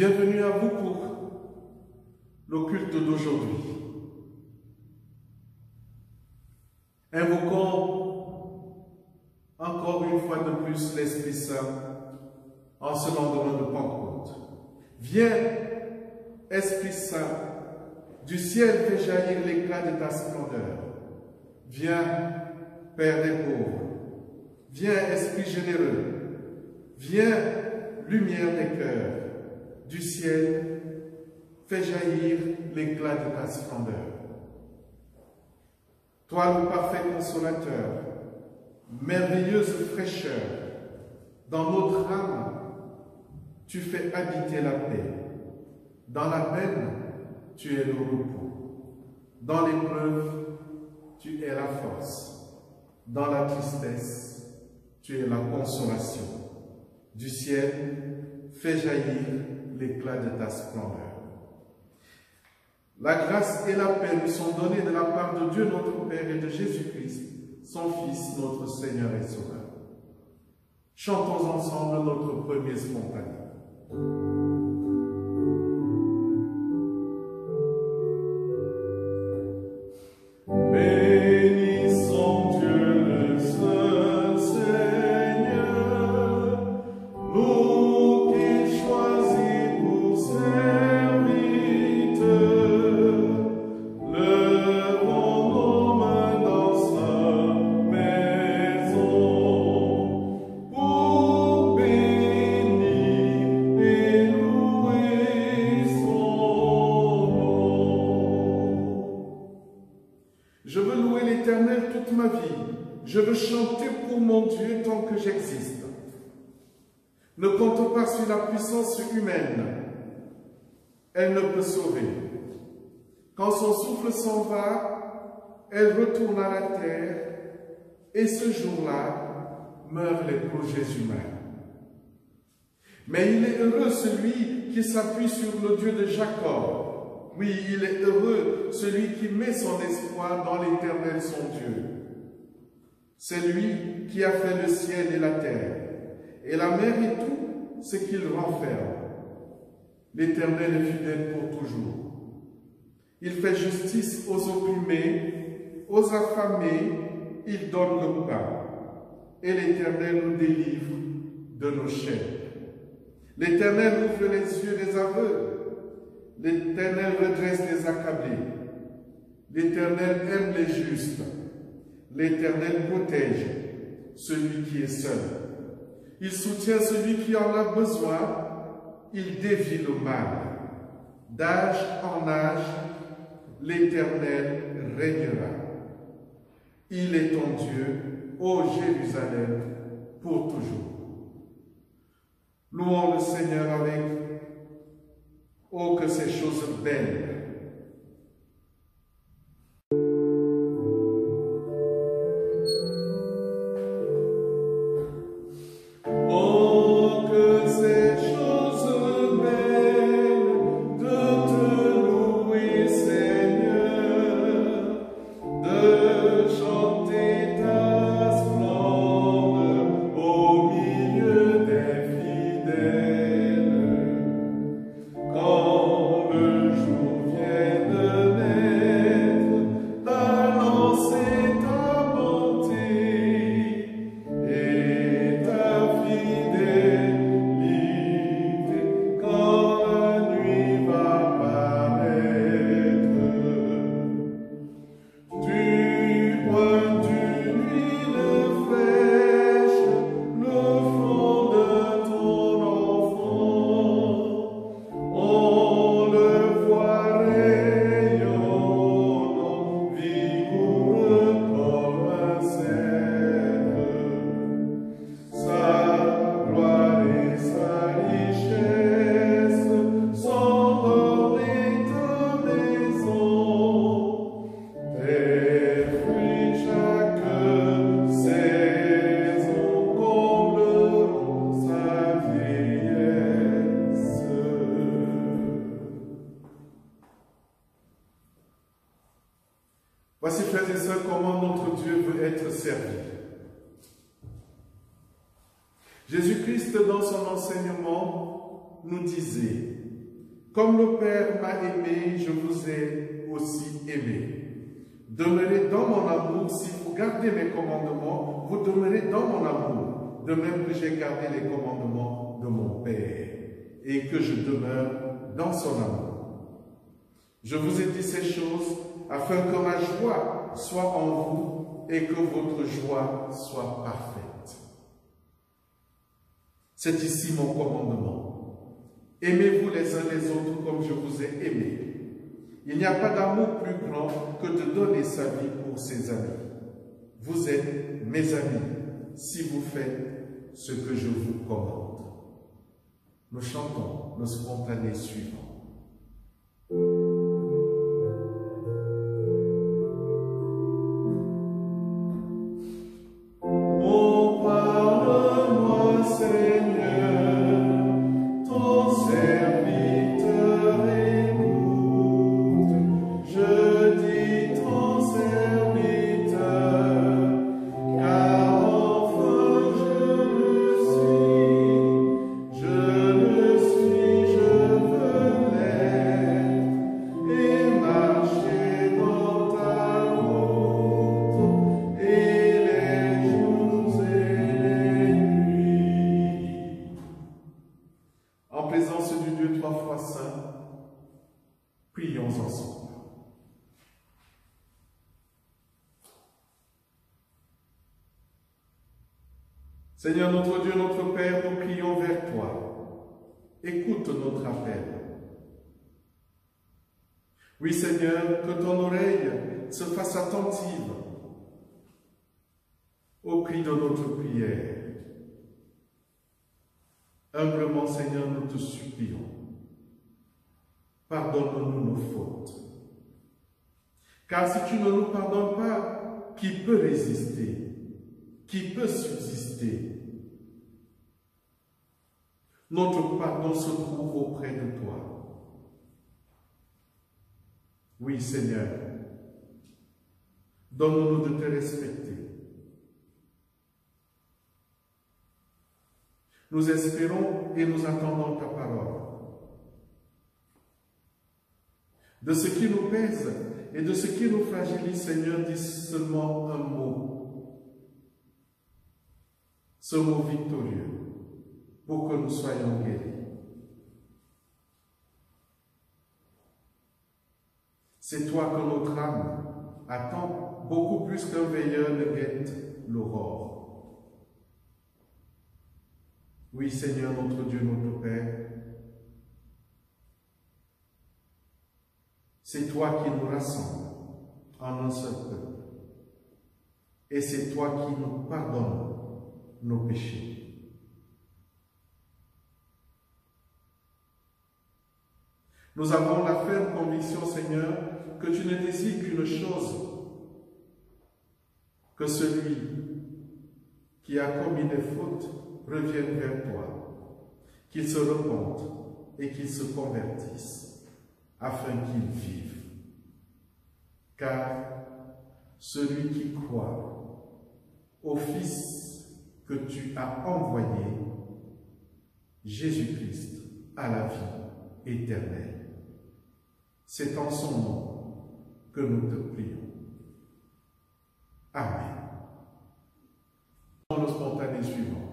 Bienvenue à vous pour le culte d'aujourd'hui. Invoquons encore une fois de plus l'Esprit Saint en ce lendemain de Pentecôte. Viens, Esprit Saint, du ciel fais jaillir l'éclat de ta splendeur. Viens, Père des pauvres. Viens, Esprit généreux. Viens, lumière des cœurs. Du ciel, fais jaillir l'éclat de ta splendeur. Toi, le parfait consolateur, merveilleuse fraîcheur, dans notre âme, tu fais habiter la paix. Dans la peine, tu es le repos. Dans l'épreuve, tu es la force. Dans la tristesse, tu es la consolation. Du ciel, fais jaillir l'éclat de ta splendeur. La grâce et la paix nous sont données de la part de Dieu notre Père et de Jésus-Christ, son Fils, notre Seigneur et Sauveur. Chantons ensemble notre premier spontané. Je veux chanter pour mon Dieu tant que j'existe. Ne compte pas sur la puissance humaine. Elle ne peut sauver. Quand son souffle s'en va, elle retourne à la terre et ce jour-là meurent les projets humains. Mais il est heureux celui qui s'appuie sur le Dieu de Jacob. Oui, il est heureux celui qui met son espoir dans l'Éternel son Dieu. C'est lui qui a fait le ciel et la terre, et la mer et tout ce qu'il renferme. L'Éternel est fidèle pour toujours. Il fait justice aux opprimés, aux affamés, il donne le pain. Et l'Éternel nous délivre de nos chaînes. L'Éternel ouvre les yeux des aveugles. L'Éternel redresse les accablés. L'Éternel aime les justes. L'Éternel protège celui qui est seul. Il soutient celui qui en a besoin. Il dévie le mal. D'âge en âge, l'Éternel régnera. Il est ton Dieu, ô Jérusalem, pour toujours. Louons le Seigneur avec « Oh, que ces choses belles !» Voici, frères et sœurs, comment notre Dieu veut être servi. Jésus-Christ, dans son enseignement, nous disait Comme le Père m'a aimé, je vous ai aussi aimé. Demeurez dans mon amour. Si vous gardez mes commandements, vous demeurez dans mon amour, de même que j'ai gardé les commandements de mon Père et que je demeure dans son amour. Je vous ai dit ces choses afin que ma joie soit en vous et que votre joie soit parfaite. C'est ici mon commandement. Aimez-vous les uns les autres comme je vous ai aimés. Il n'y a pas d'amour plus grand que de donner sa vie pour ses amis. Vous êtes mes amis si vous faites ce que je vous commande. Nous chantons le spontané suivant. Seigneur notre Dieu, notre Père, nous prions vers toi. Écoute notre appel. Oui, Seigneur, que ton oreille se fasse attentive au cri de notre prière. Humblement, Seigneur, nous te supplions. Pardonne-nous nos fautes. Car si tu ne nous pardonnes pas, qui peut résister? Qui peut subsister? Notre pardon se trouve auprès de toi. Oui, Seigneur, donne-nous de te respecter. Nous espérons et nous attendons ta parole. De ce qui nous pèse et de ce qui nous fragilise, Seigneur, dis seulement un mot. Ce mot victorieux, pour que nous soyons guéris. C'est toi que notre âme attend beaucoup plus qu'un veilleur ne guette l'aurore. Oui, Seigneur, notre Dieu, notre Père, c'est toi qui nous rassemble en un seul peuple. Et c'est toi qui nous pardonnes nos péchés. Nous avons la ferme conviction, Seigneur, que tu ne désires qu'une chose, que celui qui a commis des fautes revienne vers toi, qu'il se repente et qu'il se convertisse, afin qu'il vive. Car celui qui croit au Fils que tu as envoyé, Jésus-Christ, à la vie éternelle. C'est en son nom que nous te prions. Amen. Le spontané suivant.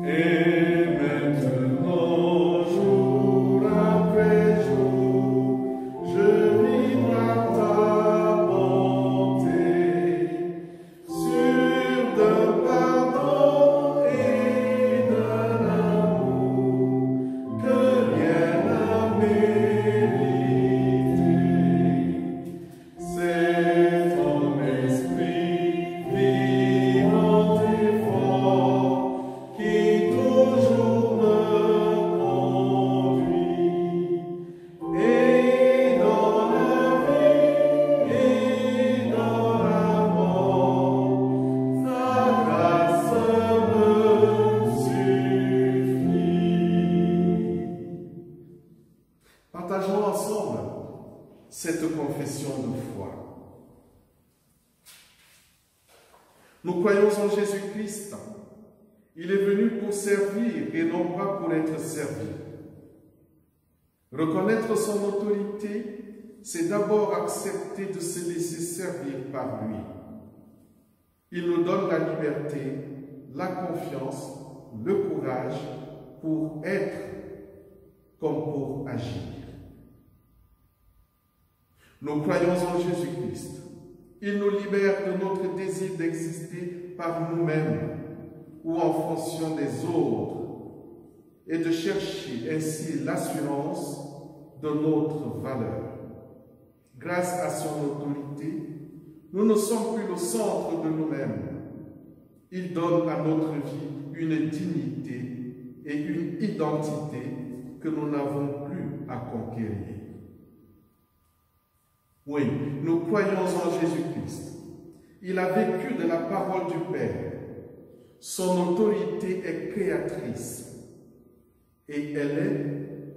Et maintenant, jour après jour, je vivrai ta bonté, sûr d'un pardon et d'un amour que rien n'a mérité. C'est ton esprit vivant et fort qui toujours me conduit, et dans la vie et dans la mort, ta grâce me suffit. Partageons ensemble cette confession de foi. Nous croyons en Jésus-Christ. Il est venu pour servir et non pas pour être servi. Reconnaître son autorité, c'est d'abord accepter de se laisser servir par lui. Il nous donne la liberté, la confiance, le courage pour être comme pour agir. Nous croyons en Jésus-Christ. Il nous libère de notre désir d'exister par nous-mêmes ou en fonction des autres et de chercher ainsi l'assurance de notre valeur. Grâce à son autorité, nous ne sommes plus le centre de nous-mêmes. Il donne à notre vie une dignité et une identité que nous n'avons plus à conquérir. Oui, nous croyons en Jésus-Christ. Il a vécu de la parole du Père. Son autorité est créatrice et elle est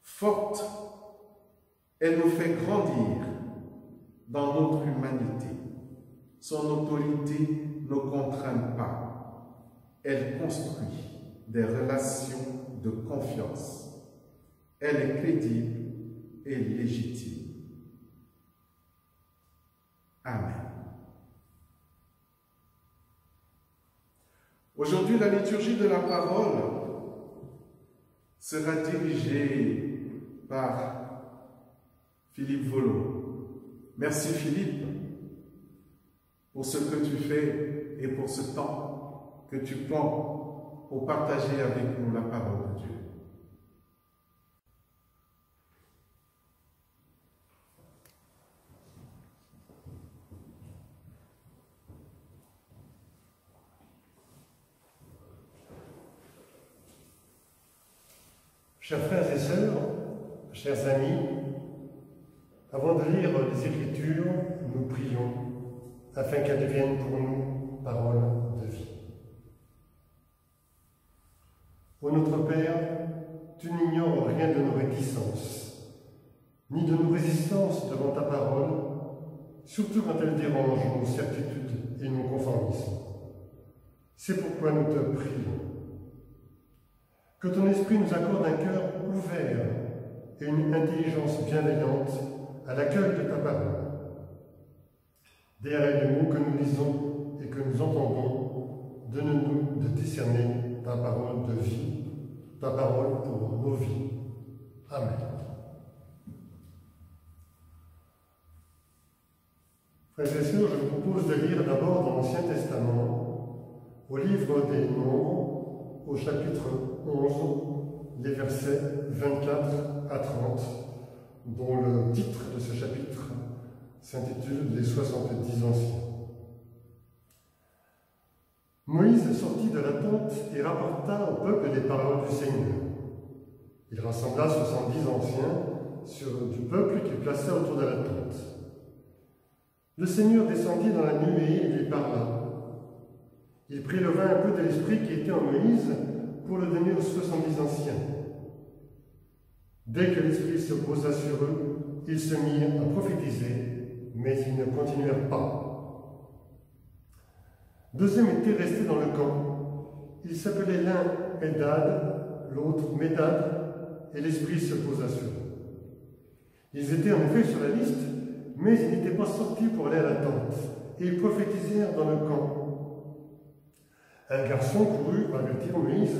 forte. Elle nous fait grandir dans notre humanité. Son autorité ne contraint pas. Elle construit des relations de confiance. Elle est crédible et légitime. Amen. Aujourd'hui, la liturgie de la parole sera dirigée par Philippe Volo. Merci Philippe pour ce que tu fais et pour ce temps que tu prends pour partager avec nous la parole de Dieu. Chers frères et sœurs, chers amis, avant de lire les Écritures, nous prions afin qu'elles deviennent pour nous paroles de vie. Ô notre Père, tu n'ignores rien de nos réticences, ni de nos résistances devant ta parole, surtout quand elle dérange nos certitudes et nos conformismes. C'est pourquoi nous te prions. Que ton esprit nous accorde un cœur ouvert et une intelligence bienveillante à l'accueil de ta parole. Derrière les mots que nous lisons et que nous entendons, donne-nous de discerner ta parole de vie, ta parole pour nos vies. Amen. Frères et sœurs, je vous propose de lire d'abord dans l'Ancien Testament, au livre des Nombres, au chapitre 11, les versets 24 à 30, dont le titre de ce chapitre s'intitule « Les 70 anciens ». Moïse sortit de la tente et rapporta au peuple les paroles du Seigneur. Il rassembla 70 anciens du peuple qu'il plaça autour de la tente. Le Seigneur descendit dans la nuée et lui parla. Il préleva un peu de l'esprit qui était en Moïse pour le donner aux 70 anciens. Dès que l'esprit se posa sur eux, ils se mirent à prophétiser, mais ils ne continuèrent pas. Deux hommes étaient restés dans le camp. Ils s'appelaient l'un Eldad, l'autre Médad, et l'esprit se posa sur eux. Ils étaient en effet sur la liste, mais ils n'étaient pas sortis pour aller à la tente, et ils prophétisèrent dans le camp. Un garçon courut avertir Moïse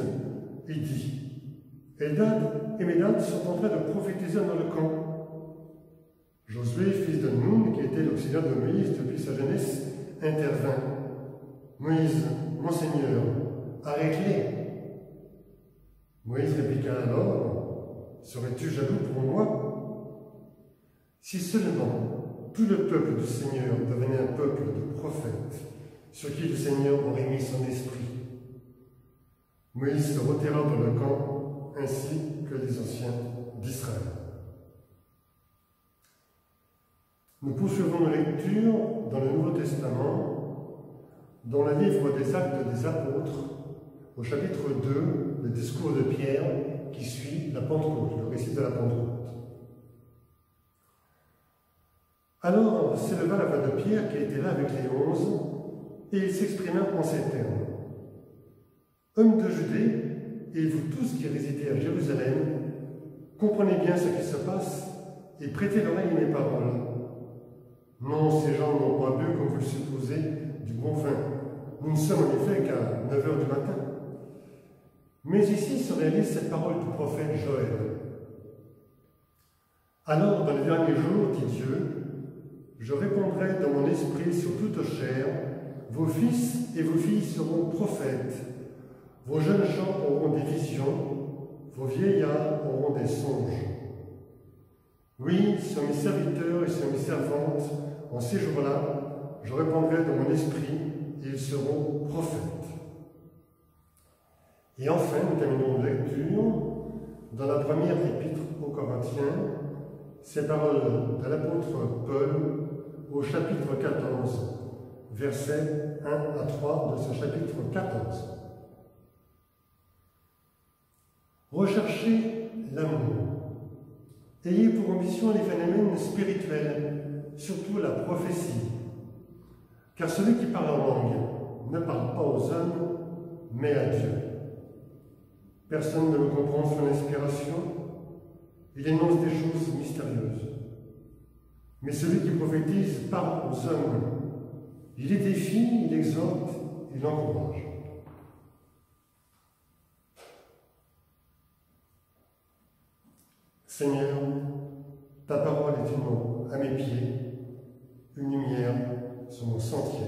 et dit « Eldad et Médad sont en train de prophétiser dans le camp. » Josué, fils de Nun, qui était l'auxiliaire de Moïse depuis sa jeunesse, intervint. « Moïse, mon Seigneur, arrête-les. » Moïse répliqua alors « Serais-tu jaloux pour moi? Si seulement tout le peuple du Seigneur devenait un peuple de prophètes, sur qui le Seigneur aurait mis son esprit. » Moïse se retira dans le camp, ainsi que les anciens d'Israël. Nous poursuivons nos lectures dans le Nouveau Testament, dans le livre des Actes des Apôtres, au chapitre 2, le discours de Pierre qui suit la Pentecôte, le récit de la Pentecôte. Alors s'éleva la voix de Pierre qui était là avec les 11, et il s'exprima en ces termes. Hommes de Judée, et vous tous qui résidez à Jérusalem, comprenez bien ce qui se passe et prêtez l'oreille à mes paroles. Non, ces gens n'ont pas bu, comme vous le supposez, du bon vin. Nous ne sommes en effet qu'à 9 heures du matin. Mais ici se réalise cette parole du prophète Joël. Alors, dans les derniers jours, dit Dieu, je répandrai de mon esprit sur toute chair, vos fils et vos filles seront prophètes, vos jeunes gens auront des visions, vos vieillards auront des songes. Oui, sur mes serviteurs et sur mes servantes, en ces jours-là, je répandrai de mon esprit et ils seront prophètes. Et enfin, nous terminons la lecture dans la première épître aux Corinthiens, ces paroles de l'apôtre Paul au chapitre 14, versets 1 à 3 de ce chapitre 14. Recherchez l'amour. Ayez pour ambition les phénomènes spirituels, surtout la prophétie. Car celui qui parle en langue ne parle pas aux hommes, mais à Dieu. Personne ne le comprend son inspiration. Il énonce des choses mystérieuses. Mais celui qui prophétise parle aux hommes. Il édifie, il exhorte, il encourage. Seigneur, ta parole est une lampe à mes pieds, une lumière sur mon sentier.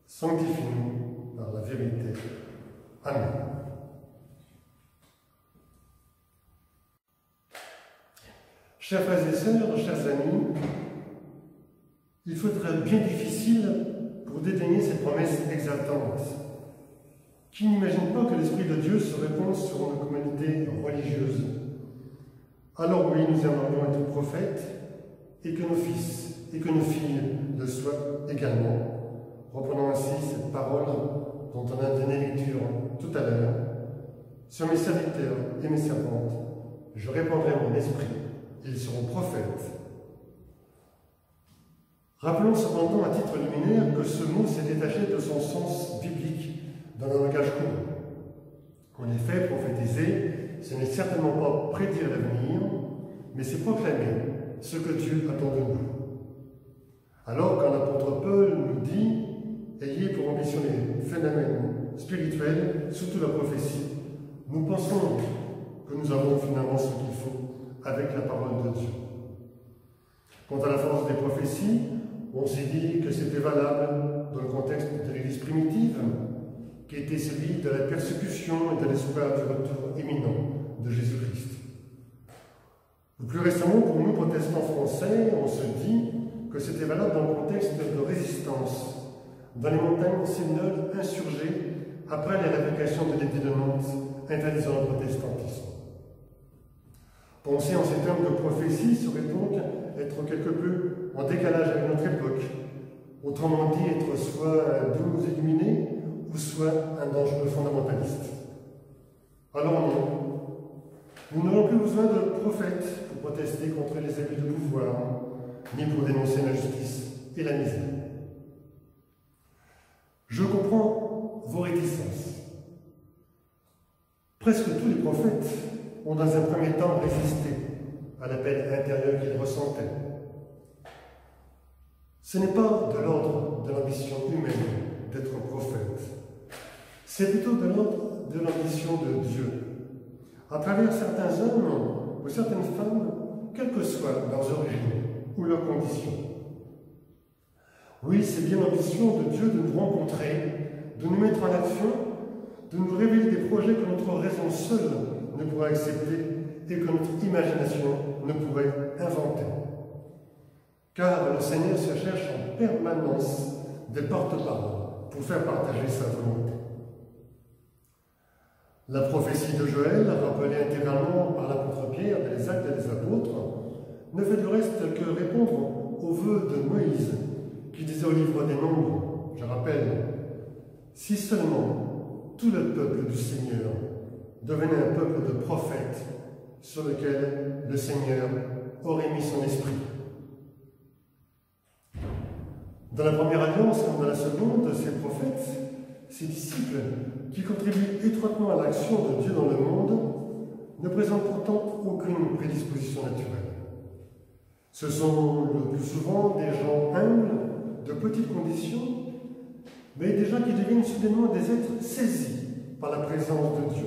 Sanctifie-nous par la vérité. Amen. Chers frères et sœurs, chers amis, il faudrait bien difficile pour dédaigner cette promesse exaltante. Qui n'imagine pas que l'Esprit de Dieu se répande sur une communauté religieuse? Alors oui, nous aimerions être prophètes et que nos fils et que nos filles le soient également. Reprenons ainsi cette parole dont on a donné lecture tout à l'heure. Sur mes serviteurs et mes servantes, je répandrai mon esprit. Ils seront prophètes. Rappelons cependant à titre liminaire que ce mot s'est détaché de son sens biblique dans le langage courant. En effet, prophétiser, ce n'est certainement pas prédire l'avenir, mais c'est proclamer ce que Dieu attend de nous. Alors, quand l'apôtre Paul nous dit « Ayez pour ambition les phénomènes spirituels, surtout la prophétie », nous pensons que nous avons finalement ce qu'il faut avec la parole de Dieu. Quant à la force des prophéties, on s'est dit que c'était valable dans le contexte de l'Église primitive, qui était celui de la persécution et de l'espoir du retour imminent de Jésus-Christ. Plus récemment, pour nous, protestants français, on se dit que c'était valable dans le contexte de résistance, dans les montagnes séminoles insurgées après les révocations de l'édit de Nantes interdisant le protestantisme. Penser en ces termes de prophétie serait donc être quelque peu en décalage avec notre époque, autrement dit être soit un doux illuminé ou soit un dangereux fondamentaliste. Alors non, nous n'avons plus besoin de prophètes pour protester contre les abus de pouvoir, ni pour dénoncer l'injustice et la misère. Je comprends vos réticences. Presque tous les prophètes ont dans un premier temps résisté à l'appel intérieur qu'ils ressentaient. Ce n'est pas de l'ordre de l'ambition humaine d'être prophète, c'est plutôt de l'ordre de l'ambition de Dieu. À travers certains hommes ou certaines femmes, quelles que soient leurs origines ou leurs conditions. Oui, c'est bien l'ambition de Dieu de nous rencontrer, de nous mettre en action, de nous révéler des projets que notre raison seule ne pourrait accepter et que notre imagination ne pourrait inventer. Car le Seigneur se cherche en permanence des porte-paroles pour faire partager sa volonté. La prophétie de Joël, rappelée intégralement par l'apôtre Pierre dans les Actes des Apôtres, ne fait du reste que répondre aux vœux de Moïse, qui disait au livre des Nombres, je rappelle, « Si seulement tout le peuple du Seigneur devenait un peuple de prophètes sur lequel le Seigneur aurait mis son esprit. » Dans la première alliance, comme dans la seconde, ces prophètes, ces disciples, qui contribuent étroitement à l'action de Dieu dans le monde, ne présentent pourtant aucune prédisposition naturelle. Ce sont le plus souvent des gens humbles, de petites conditions, mais des gens qui deviennent soudainement des êtres saisis par la présence de Dieu.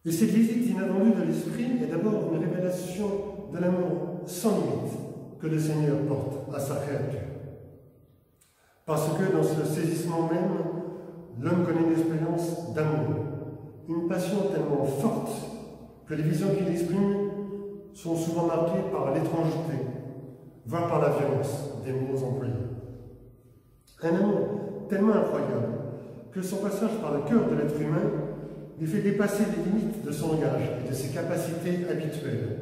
Et cette visite inattendue de l'Esprit est d'abord une révélation de l'amour sans limite que le Seigneur porte à sa créature. Parce que dans ce saisissement même, l'homme connaît une expérience d'amour, une passion tellement forte que les visions qu'il exprime sont souvent marquées par l'étrangeté, voire par la violence des mots employés. Un amour tellement incroyable que son passage par le cœur de l'être humain lui fait dépasser les limites de son langage et de ses capacités habituelles.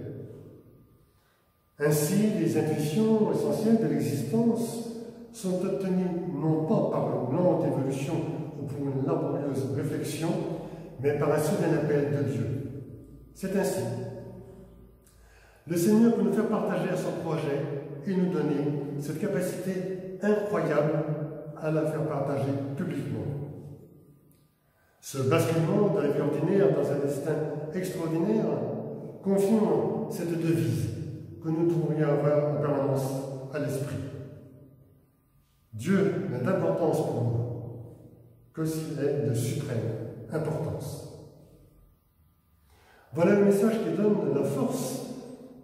Ainsi, les intuitions essentielles de l'existence sont obtenues non pas par une lente évolution ou pour une laborieuse réflexion, mais par un soudain appel de Dieu. C'est ainsi. Le Seigneur peut nous faire partager à son projet et nous donner cette capacité incroyable à la faire partager publiquement. Ce basculement de la vie ordinaire dans un destin extraordinaire confirme cette devise que nous devrions avoir en permanence à l'esprit. Dieu n'a d'importance pour nous que s'il est de suprême importance. Voilà le message qui donne la force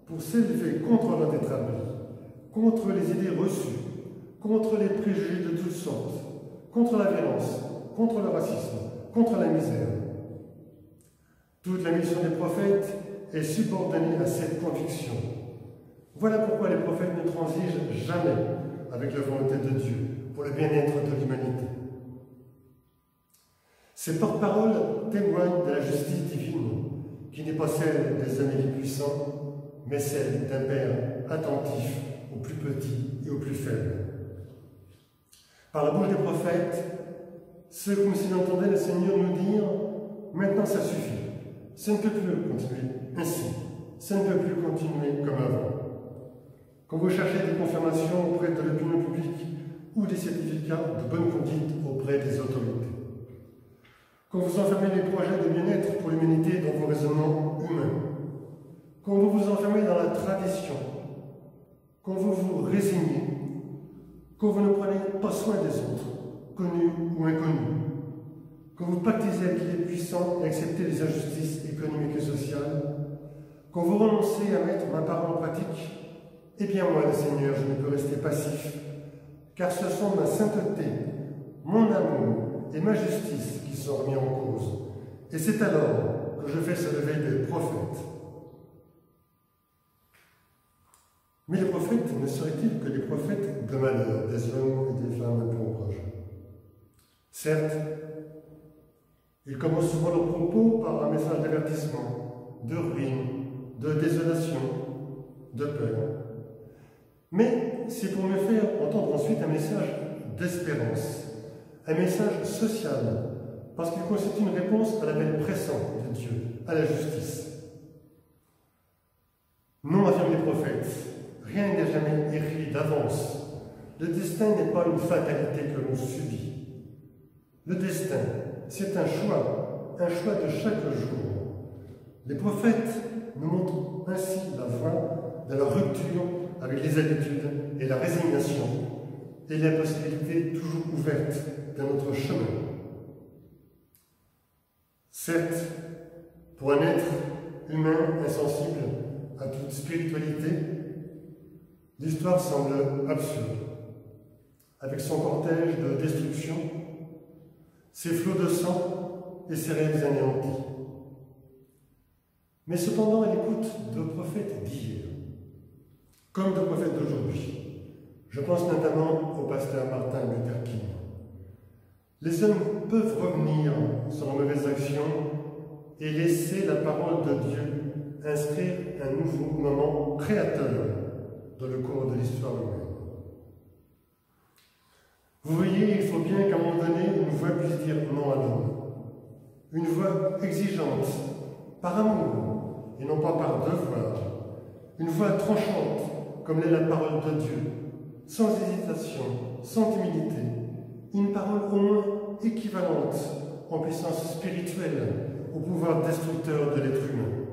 pour s'élever contre l'ordre établi, contre les idées reçues, contre les préjugés de toutes sortes, contre la violence, contre le racisme, contre la misère. Toute la mission des prophètes est subordonnée à cette conviction. Voilà pourquoi les prophètes ne transigent jamais avec la volonté de Dieu pour le bien-être de l'humanité. Ces porte-paroles témoignent de la justice divine, qui n'est pas celle des hommes les puissants, mais celle d'un Père attentif aux plus petits et aux plus faibles. Par la bouche des prophètes, c'est comme s'il entendait le Seigneur nous dire « Maintenant ça suffit, ça ne peut plus continuer ainsi, ça ne peut plus continuer comme avant. » Quand vous cherchez des confirmations auprès de l'opinion publique ou des certificats de bonne conduite auprès des autorités, quand vous enfermez les projets de bien-être pour l'humanité dans vos raisonnements humains, quand vous vous enfermez dans la tradition, quand vous vous résignez, quand vous ne prenez pas soin des autres, connus ou inconnus, quand vous pactisez avec les puissants et acceptez les injustices économiques et sociales, quand vous renoncez à mettre ma parole en pratique, eh bien moi, le Seigneur, je ne peux rester passif, car ce sont ma sainteté, mon amour et ma justice qui sont remis en cause. Et c'est alors que je fais se lever des prophètes. Mais les prophètes ne seraient-ils que des prophètes de malheur, des hommes et des femmes pauvres? Certes, ils commencent souvent leurs propos par un message d'avertissement, de ruine, de désolation, de peur. Mais c'est pour me faire entendre ensuite un message d'espérance, un message social, parce qu'il constitue une réponse à l'appel pressant de Dieu, à la justice. Non, affirment les prophètes, rien n'est jamais écrit d'avance. Le destin n'est pas une fatalité que l'on subit. Le destin, c'est un choix de chaque jour. Les prophètes nous montrent ainsi la voie de la rupture avec les habitudes et la résignation et la possibilité toujours ouverte de notre chemin. Certes, pour un être humain insensible à toute spiritualité, l'histoire semble absurde, avec son cortège de destruction, ses flots de sang et ses rêves anéantis. Mais cependant, à l'écoute de prophètes d'hier, comme de prophètes d'aujourd'hui, je pense notamment au pasteur Martin Luther King. Les hommes peuvent revenir sur leurs mauvaises actions et laisser la parole de Dieu inscrire un nouveau moment créateur dans le cours de l'histoire humaine. Vous voyez, il faut bien qu'à un moment donné, une voix puisse dire non à l'homme. Une voix exigeante, par amour, et non pas par devoir. Une voix tranchante, comme l'est la parole de Dieu, sans hésitation, sans timidité, une parole au moins équivalente en puissance spirituelle au pouvoir destructeur de l'être humain.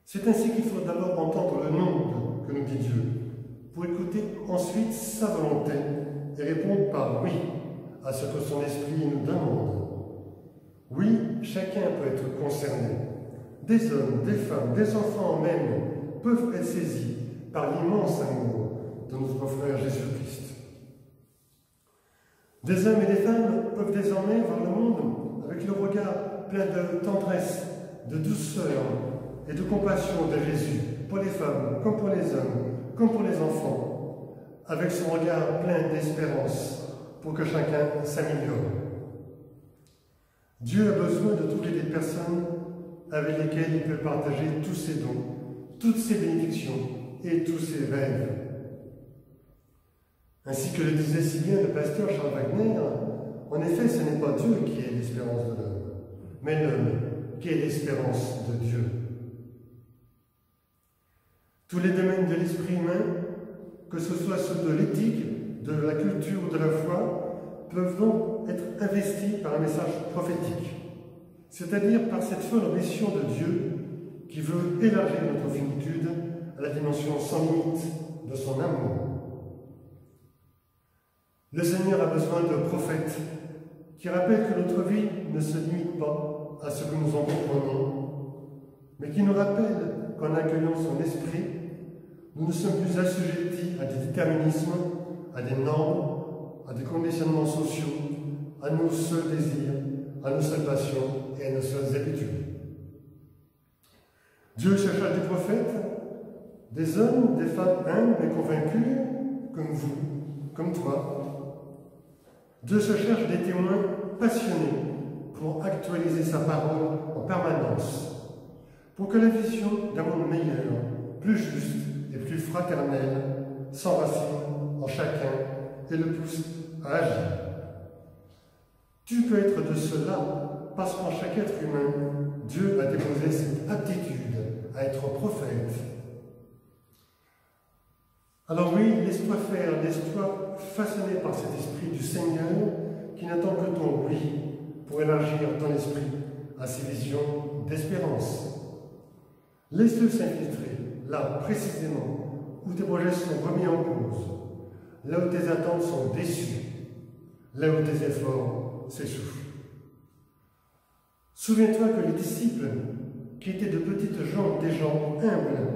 C'est ainsi qu'il faut d'abord entendre le nom que nous dit Dieu, pour écouter ensuite sa volonté et répondre par oui à ce que son esprit nous demande. Oui, chacun peut être concerné. Des hommes, des femmes, des enfants même peuvent être saisis par l'immense amour de notre frère Jésus-Christ. Des hommes et des femmes peuvent désormais voir le monde avec le regard plein de tendresse, de douceur et de compassion de Jésus, pour les femmes, comme pour les hommes, comme pour les enfants, avec son regard plein d'espérance pour que chacun s'améliore. Dieu a besoin de trouver des personnes avec lesquelles il peut partager tous ses dons, toutes ses bénédictions et tous ses rêves. Ainsi que le disait si bien le pasteur Charles Wagner, en effet, ce n'est pas Dieu qui est l'espérance de l'homme, mais l'homme qui est l'espérance de Dieu. Tous les domaines de l'esprit humain, que ce soit ceux de l'éthique, de la culture ou de la foi, peuvent donc être investis par un message prophétique, c'est-à-dire par cette folle ambition de Dieu qui veut élargir notre finitude à la dimension sans limite de son amour. Le Seigneur a besoin de prophètes qui rappellent que notre vie ne se limite pas à ce que nous en comprenons, mais qui nous rappellent qu'en accueillant son esprit, nous ne sommes plus assujettis à des déterminismes, à des normes, à des conditionnements sociaux, à nos seuls désirs, à nos seules passions et à nos seules habitudes. Dieu chercha des prophètes, des hommes, des femmes humbles et convaincus, comme vous, comme toi. Dieu se cherche des témoins passionnés pour actualiser sa parole en permanence, pour que la vision d'un monde meilleur, plus juste et plus fraternel s'enracine en chacun et le pousse à agir. Tu peux être de cela parce qu'en chaque être humain, Dieu a déposé cette aptitude à être prophète. Alors oui, laisse-toi faire, laisse-toi façonner par cet esprit du Seigneur qui n'attend que ton oui pour élargir ton esprit à ses visions d'espérance. Laisse-le s'infiltrer, là, précisément, où tes projets sont remis en cause, là où tes attentes sont déçues, là où tes efforts s'essoufflent. Souviens-toi que les disciples, qui étaient de petites gens, des gens humbles,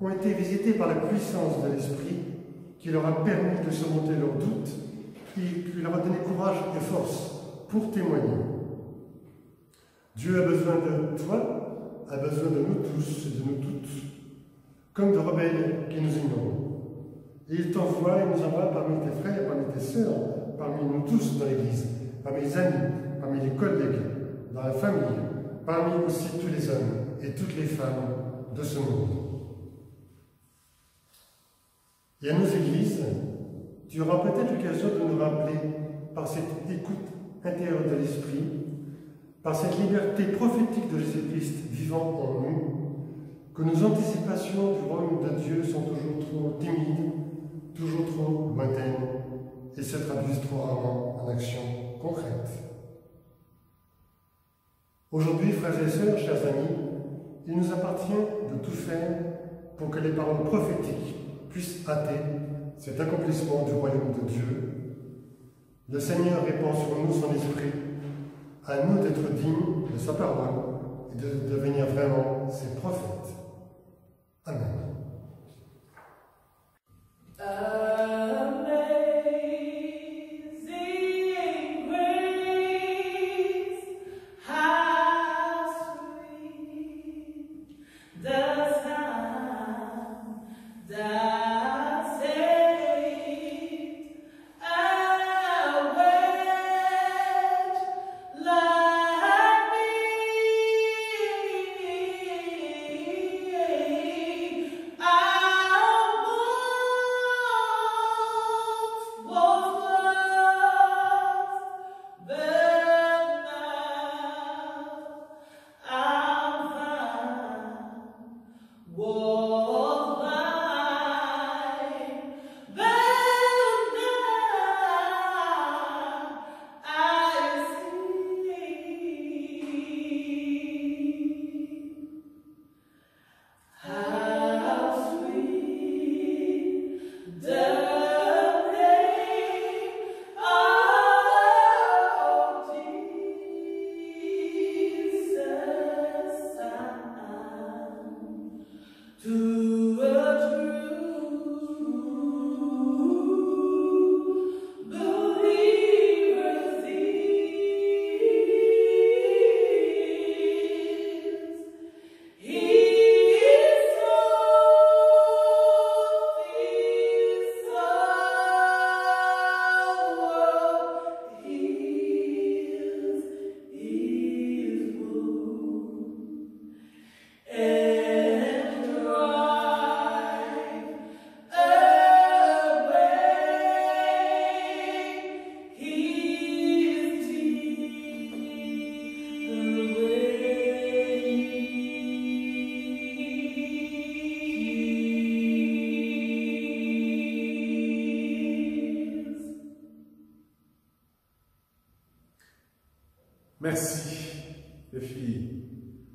ont été visités par la puissance de l'Esprit qui leur a permis de surmonter leurs doutes et qui leur a donné courage et force pour témoigner. Dieu a besoin de toi, a besoin de nous tous et de nous toutes, comme de rebelles qui nous ignorent. Et il t'envoie et nous envoie parmi tes frères, parmi tes sœurs, parmi nous tous dans l'Église, parmi les amis, parmi les collègues, dans la famille, parmi aussi tous les hommes et toutes les femmes de ce monde. Et à nos églises, tu auras peut-être l'occasion de nous rappeler, par cette écoute intérieure de l'Esprit, par cette liberté prophétique de Jésus-Christ vivant en nous, que nos anticipations du royaume de Dieu sont toujours trop timides, toujours trop lointaines, et se traduisent trop rarement en actions concrètes. Aujourd'hui, frères et sœurs, chers amis, il nous appartient de tout faire pour que les paroles prophétiques puissent hâter cet accomplissement du royaume de Dieu. Le Seigneur répand sur nous son esprit, à nous d'être dignes de sa parole et de devenir vraiment ses prophètes. Amen.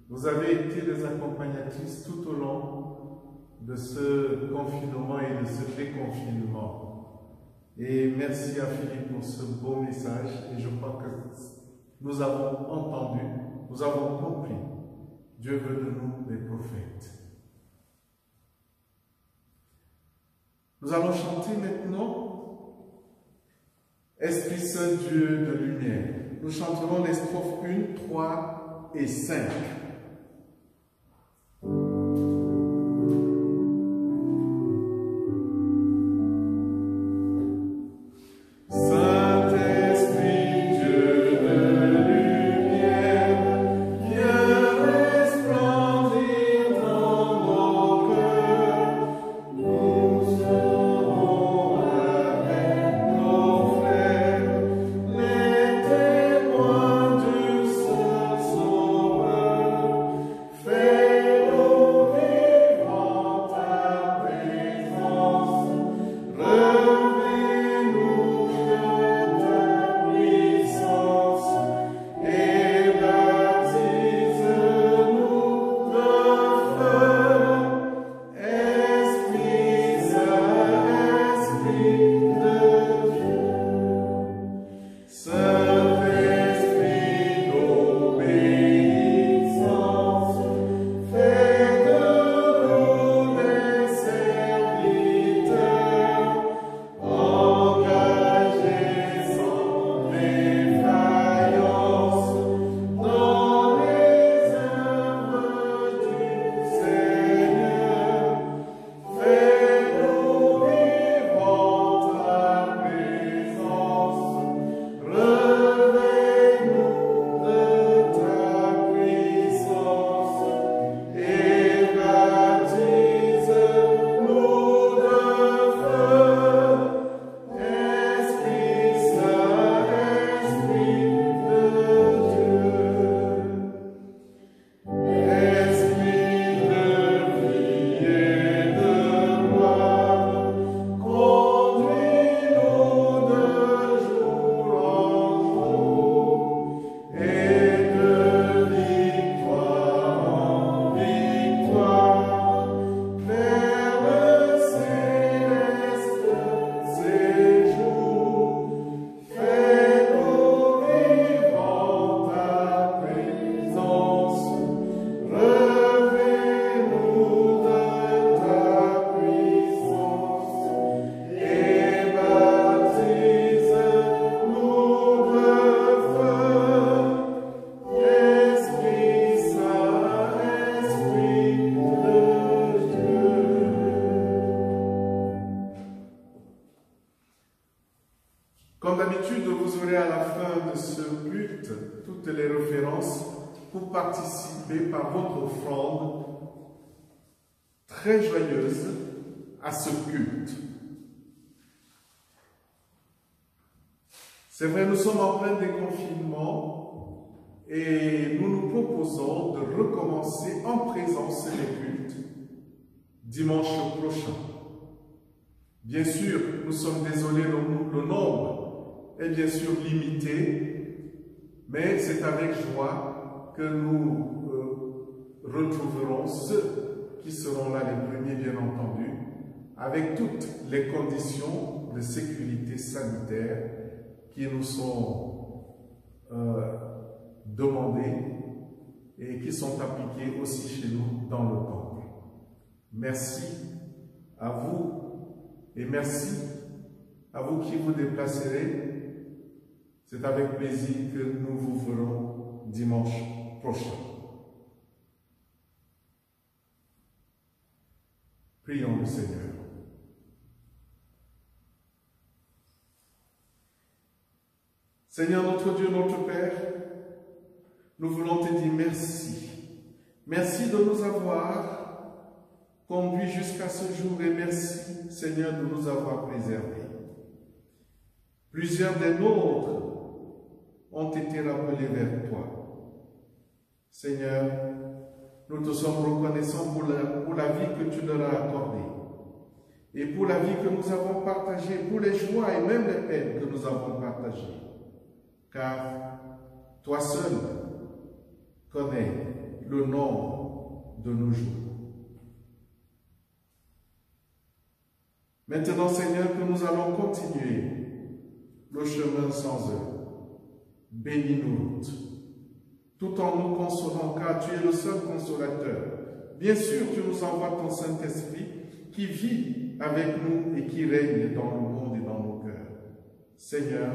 Vous avez été des accompagnatrices tout au long de ce confinement et de ce déconfinement. Et merci à Philippe pour ce beau message. Et je crois que nous avons entendu, nous avons compris. Dieu veut de nous des prophètes. Nous allons chanter maintenant Esprit Saint, Dieu de lumière. Nous chanterons les strophes 1, 3 et 5. Comme d'habitude, vous aurez à la fin de ce culte toutes les références pour participer par votre offrande très joyeuse à ce culte. C'est vrai, nous sommes en plein déconfinement et nous nous proposons de recommencer en présence les cultes dimanche prochain. Bien sûr, nous sommes désolés, le nombre est bien sûr limité, mais c'est avec joie que nous retrouverons ceux qui seront là les premiers, bien entendu, avec toutes les conditions de sécurité sanitaire qui nous sont demandées et qui sont appliquées aussi chez nous dans le temple. Merci à vous et merci à vous qui vous déplacerez. C'est avec plaisir que nous vous verrons dimanche prochain. Prions le Seigneur. Seigneur notre Dieu, notre Père, nous voulons te dire merci. Merci de nous avoir conduits jusqu'à ce jour et merci, Seigneur, de nous avoir préservés. Plusieurs des nôtres ont été rappelés vers toi. Seigneur, nous te sommes reconnaissants pour la vie que tu leur as accordée et pour la vie que nous avons partagée, pour les joies et même les peines que nous avons partagées. Car toi seul connais le nombre de nos jours. Maintenant, Seigneur, que nous allons continuer le chemin sans eux. Bénis-nous tout en nous consolant, car tu es le seul consolateur. Bien sûr, tu nous envoies ton Saint-Esprit qui vit avec nous et qui règne dans le monde et dans nos cœurs. Seigneur,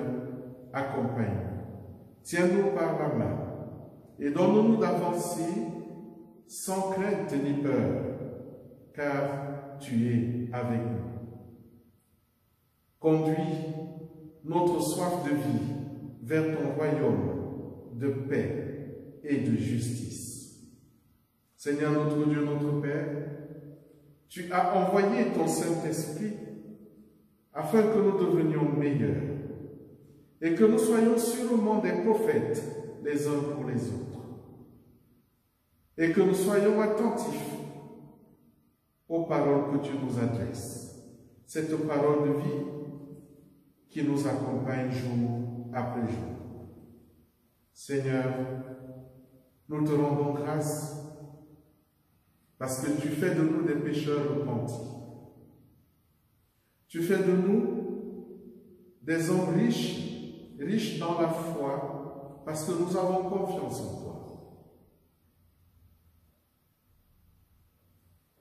accompagne-nous. Tiens-nous par la main et donne-nous d'avancer sans crainte ni peur, car tu es avec nous. Conduis notre soif de vie vers ton royaume de paix et de justice. Seigneur notre Dieu, notre Père, tu as envoyé ton Saint-Esprit afin que nous devenions meilleurs et que nous soyons sûrement des prophètes les uns pour les autres et que nous soyons attentifs aux paroles que tu nous adresses. Cette parole de vie qui nous accompagne jour après jour. Seigneur, nous te rendons grâce parce que tu fais de nous des pécheurs repentis. Tu fais de nous des hommes riches, riches dans la foi, parce que nous avons confiance en toi.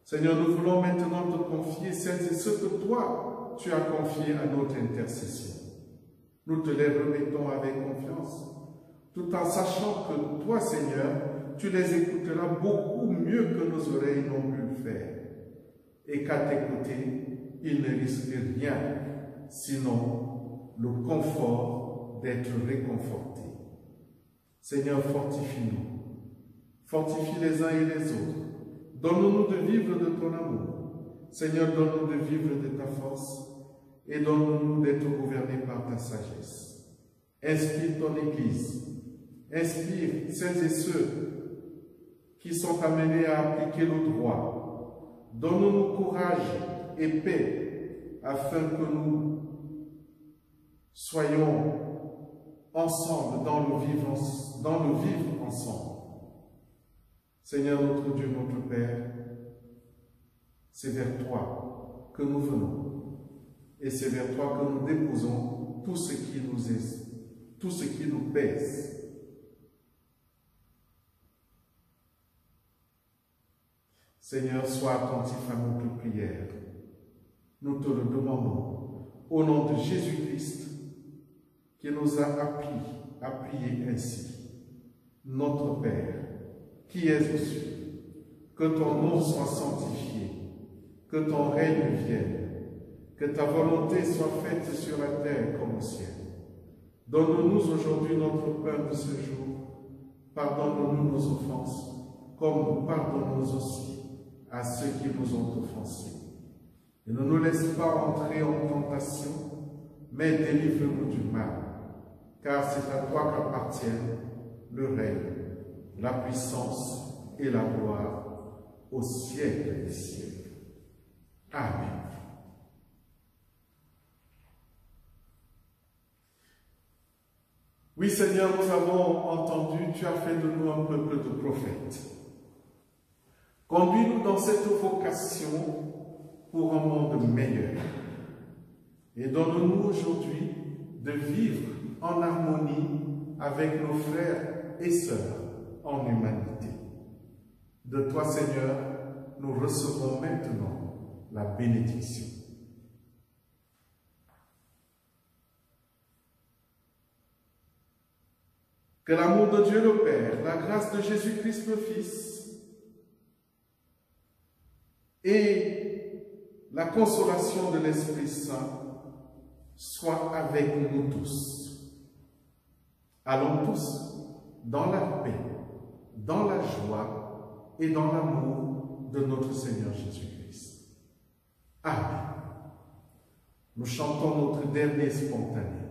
Seigneur, nous voulons maintenant te confier celles et ceux que toi, tu as confié à notre intercession. Nous te les remettons avec confiance, tout en sachant que toi, Seigneur, tu les écouteras beaucoup mieux que nos oreilles n'ont pu le faire, et qu'à t'écouter, il ne risque rien, sinon le confort d'être réconforté. Seigneur, fortifie-nous, fortifie les uns et les autres, donne-nous de vivre de ton amour. Seigneur, donne-nous de vivre de ta force et donne-nous d'être gouvernés par ta sagesse. Inspire ton Église, inspire celles et ceux qui sont amenés à appliquer le droit. Donne-nous courage et paix afin que nous soyons ensemble dans le vivre ensemble. Seigneur notre Dieu, notre Père, c'est vers toi que nous venons et c'est vers toi que nous déposons tout ce qui nous pèse. Seigneur, sois attentif à notre prière. Nous te le demandons au nom de Jésus-Christ qui nous a appris à prier ainsi. Notre Père, qui es aux cieux, que ton nom soit sanctifié, que ton règne vienne, que ta volonté soit faite sur la terre comme au ciel. Donne-nous aujourd'hui notre pain de ce jour. Pardonne-nous nos offenses, comme nous pardonnons aussi à ceux qui nous ont offensés. Et ne nous laisse pas entrer en tentation, mais délivre-nous du mal, car c'est à toi qu'appartiennent le règne, la puissance et la gloire au siècle des siècles. Amen. Oui, Seigneur, nous avons entendu, tu as fait de nous un peuple de prophètes. Conduis-nous dans cette vocation pour un monde meilleur. Et donne-nous aujourd'hui de vivre en harmonie avec nos frères et sœurs en humanité. De toi, Seigneur, nous recevons maintenant la bénédiction. Que l'amour de Dieu le Père, la grâce de Jésus-Christ le Fils et la consolation de l'Esprit Saint soient avec nous tous. Allons tous dans la paix, dans la joie et dans l'amour de notre Seigneur Jésus-Christ. Amen. Nous chantons notre dernier spontané.